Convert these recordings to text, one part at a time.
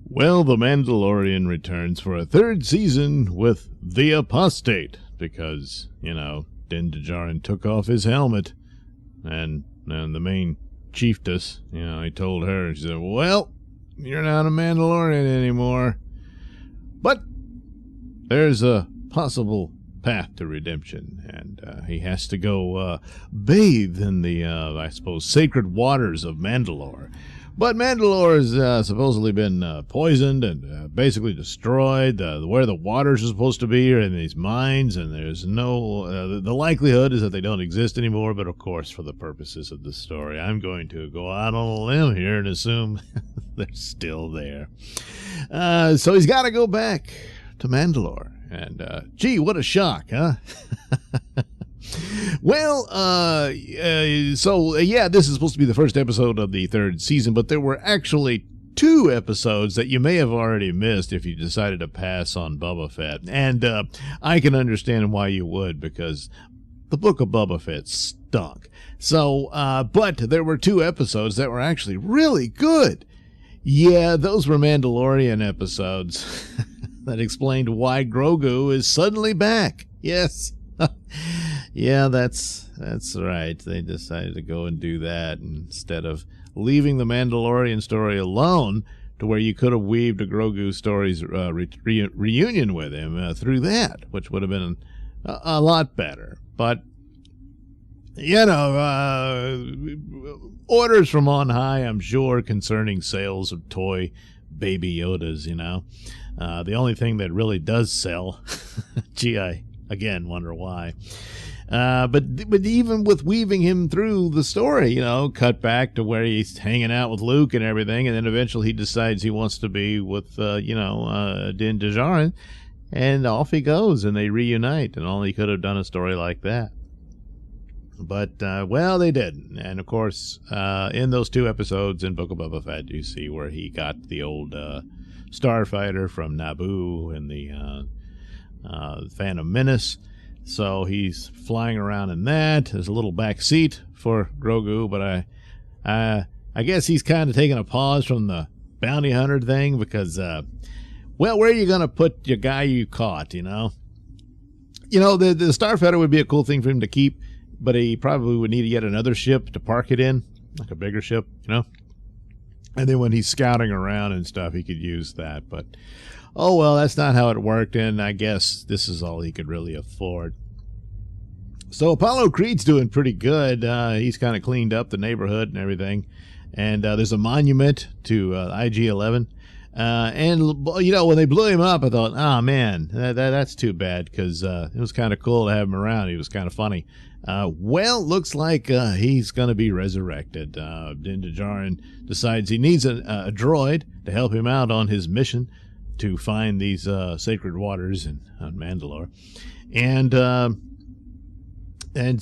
Well, The Mandalorian returns for a third season with the Apostate because, Din Djarin took off his helmet and the main chieftess, he told her, she said, well, you're not a Mandalorian anymore. But there's a possible path to redemption, and he has to go bathe in the, I suppose, sacred waters of Mandalore. But Mandalore has supposedly been poisoned and basically destroyed. Where the waters are supposed to be are in these mines, and there's no... the likelihood is that they don't exist anymore, but of course, for the purposes of the story, I'm going to go out on a limb here and assume they're still there. So he's got to go back to Mandalore. And, gee, what a shock, huh? Well, this is supposed to be the first episode of the third season, but there were actually 2 episodes that you may have already missed if you decided to pass on Boba Fett. And I can understand why you would, because the book of Boba Fett stunk. So, but there were 2 episodes that were actually really good. Yeah, those were Mandalorian episodes that explained why Grogu is suddenly back. Yes. Yeah, that's right. They decided to go and do that instead of leaving the Mandalorian story alone, to where you could have weaved a Grogu story's reunion with him through that, which would have been a lot better. But, orders from on high, I'm sure, concerning sales of toy Baby Yodas, The only thing that really does sell, gee, I again wonder why. But even with weaving him through the story, cut back to where he's hanging out with Luke and everything, and then eventually he decides he wants to be with, Din Djarin, and off he goes, and they reunite, and only could have done a story like that. But, they didn't. And, of course, in those 2 episodes in Book of Boba Fett, you see where he got the old starfighter from Naboo in the Phantom Menace. So he's flying around in that. There's a little back seat for Grogu, but I guess he's kind of taking a pause from the bounty hunter thing because, where are you going to put your guy you caught, The starfighter would be a cool thing for him to keep, but he probably would need yet another ship to park it in, like a bigger ship, And then when he's scouting around and stuff, he could use that, but... oh, well, that's not how it worked, and I guess this is all he could really afford. So Apollo Creed's doing pretty good. He's kind of cleaned up the neighborhood and everything. And there's a monument to IG-11. When they blew him up, I thought, oh, man, that's too bad, because it was kind of cool to have him around. He was kind of funny. Looks like he's going to be resurrected. Din Djarin decides he needs a droid to help him out on his mission to find these sacred waters on Mandalore, and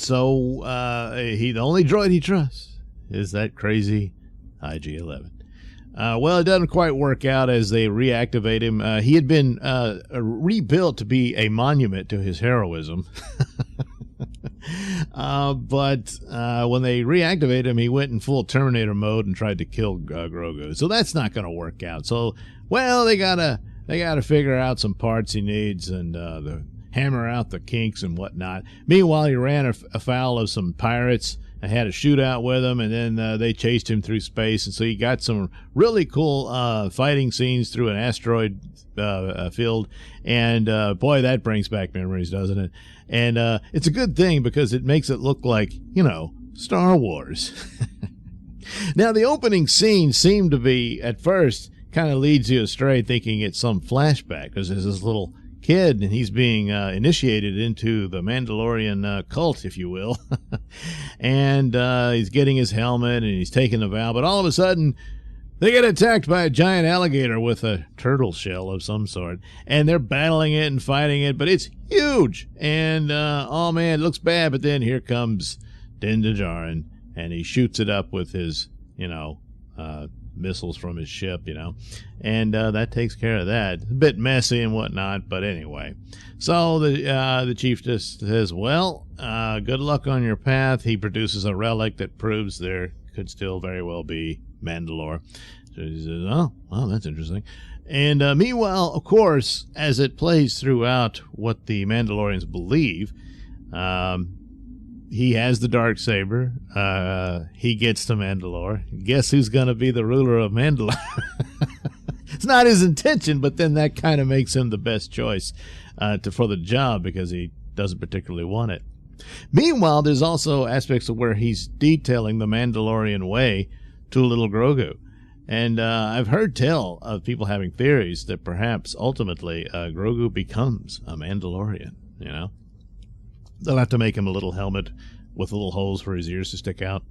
so the only droid he trusts is that crazy IG-11. It doesn't quite work out as they reactivate him. He had been rebuilt to be a monument to his heroism. But when they reactivated him, he went in full Terminator mode and tried to kill Grogu. So that's not going to work out. So, they gotta figure out some parts he needs and hammer out the kinks and whatnot. Meanwhile, he ran afoul of some pirates and had a shootout with them, and then they chased him through space. And so he got some really cool fighting scenes through an asteroid field. And boy, that brings back memories, doesn't it? And it's a good thing because it makes it look like, Star Wars. Now, the opening scene seemed to be, at first, kind of leads you astray thinking it's some flashback, because there's this little kid and he's being initiated into the Mandalorian cult, if you will. And he's getting his helmet and he's taking the vow, but all of a sudden they get attacked by a giant alligator with a turtle shell of some sort, and they're battling it and fighting it, but it's huge, and oh man, it looks bad. But then here comes Din Djarin and he shoots it up with his missiles from his ship, and that takes care of that. It's a bit messy and whatnot, but anyway. So the chief just says, good luck on your path. He produces a relic that proves there could still very well be Mandalore. She says, oh, well, that's interesting. And meanwhile, of course, as it plays throughout what the Mandalorians believe, he has the Darksaber. He gets to Mandalore. Guess who's going to be the ruler of Mandalore? It's not his intention, but then that kind of makes him the best choice for the job because he doesn't particularly want it. Meanwhile, there's also aspects of where he's detailing the Mandalorian way to little Grogu. And I've heard tell of people having theories that perhaps ultimately Grogu becomes a Mandalorian, you know. They'll have to make him a little helmet with little holes for his ears to stick out.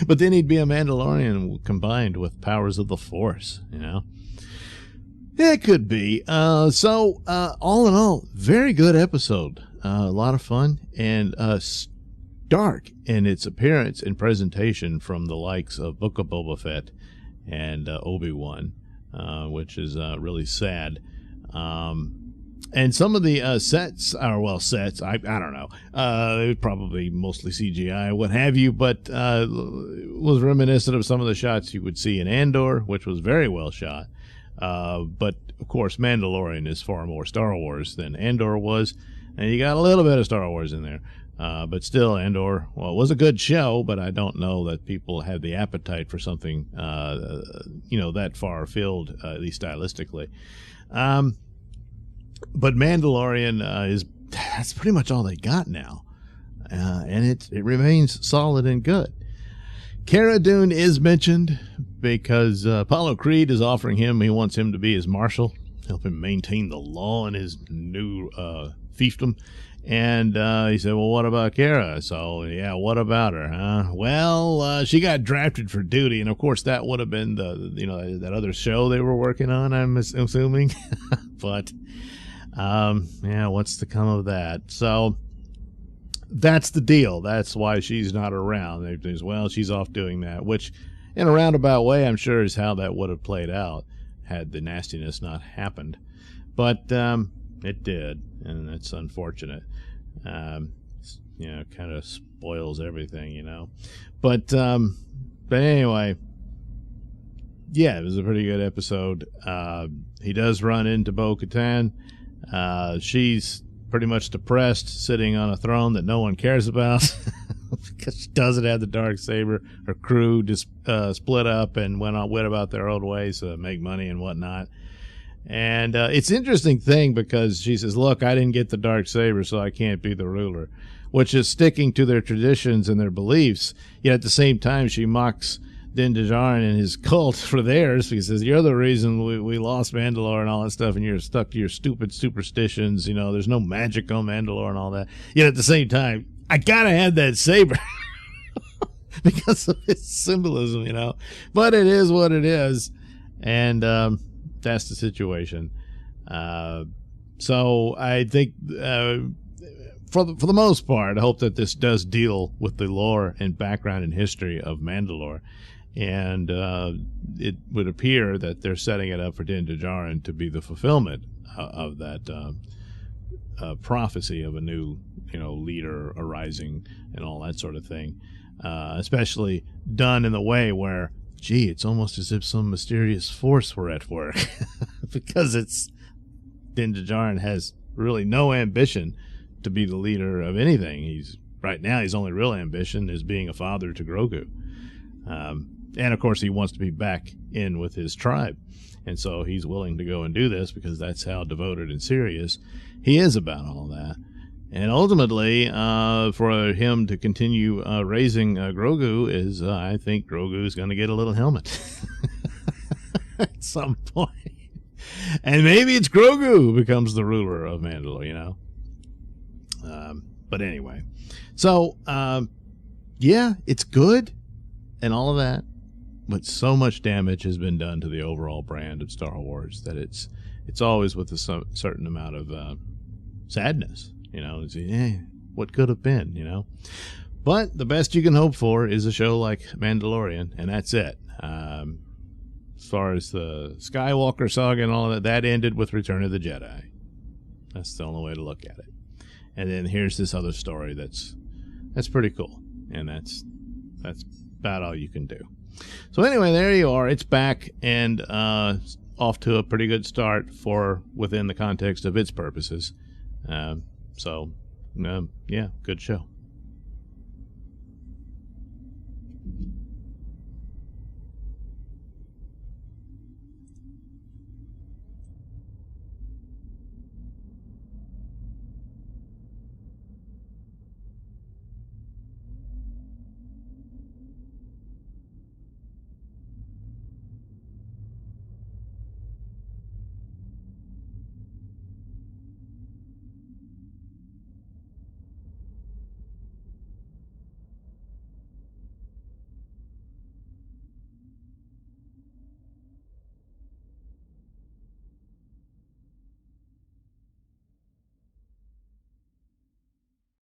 But then he'd be a Mandalorian combined with powers of the Force, you know. It could be. So all in all, very good episode. A lot of fun and stark in its appearance and presentation from the likes of Book of Boba Fett and Obi-Wan, which is really sad. And some of the sets, I don't know. They were probably mostly CGI, what have you, but was reminiscent of some of the shots you would see in Andor, which was very well shot. But, of course, Mandalorian is far more Star Wars than Andor was, and you got a little bit of Star Wars in there. But still, Andor, well, it was a good show, but I don't know that people had the appetite for something, that far afield, at least stylistically. But Mandalorian that's pretty much all they got now. And it remains solid and good. Cara Dune is mentioned because Apollo Creed is offering him, he wants him to be his marshal, help him maintain the law in his new fiefdom. And he said, well, what about Cara? So, yeah, what about her, huh? Well, she got drafted for duty, and of course that would have been that other show they were working on, I'm assuming. But, what's to come of that? So, that's the deal. That's why she's not around. Well, she's off doing that, which in a roundabout way, I'm sure is how that would have played out had the nastiness not happened. But it did, and that's unfortunate. Kind of spoils everything, But anyway, yeah, it was a pretty good episode. He does run into Bo-Katan. She's pretty much depressed, sitting on a throne that no one cares about because she doesn't have the Darksaber. Her crew just split up and went about their own ways to make money and whatnot. And it's an interesting thing because she says, look, I didn't get the Darksaber, so I can't be the ruler, which is sticking to their traditions and their beliefs. Yet at the same time, she mocks Din Djarin and his cult for theirs because he says, you're the reason we lost Mandalore and all that stuff, and you're stuck to your stupid superstitions. There's no magic on Mandalore and all that. Yet at the same time, I got to have that saber because of its symbolism, But it is what it is. And that's the situation. So I think for the most part, I hope that this does deal with the lore and background and history of Mandalore. And it would appear that they're setting it up for Din Djarin to be the fulfillment of that prophecy of a new, leader arising and all that sort of thing. Especially done in the way where, gee, it's almost as if some mysterious force were at work because Din Djarin has really no ambition to be the leader of anything. Right now, his only real ambition is being a father to Grogu. And of course, he wants to be back in with his tribe. And so he's willing to go and do this because that's how devoted and serious he is about all that. And ultimately, for him to continue raising Grogu is, I think Grogu is going to get a little helmet at some point. And maybe it's Grogu who becomes the ruler of Mandalore, But anyway. So, yeah, it's good and all of that. But so much damage has been done to the overall brand of Star Wars that it's always with a certain amount of sadness. What could have been, But the best you can hope for is a show like Mandalorian, and that's it. As far as the Skywalker saga and all that ended with Return of the Jedi. That's the only way to look at it. And then here's this other story that's pretty cool, and that's about all you can do. So anyway, there you are. It's back and off to a pretty good start within the context of its purposes. Yeah, good show.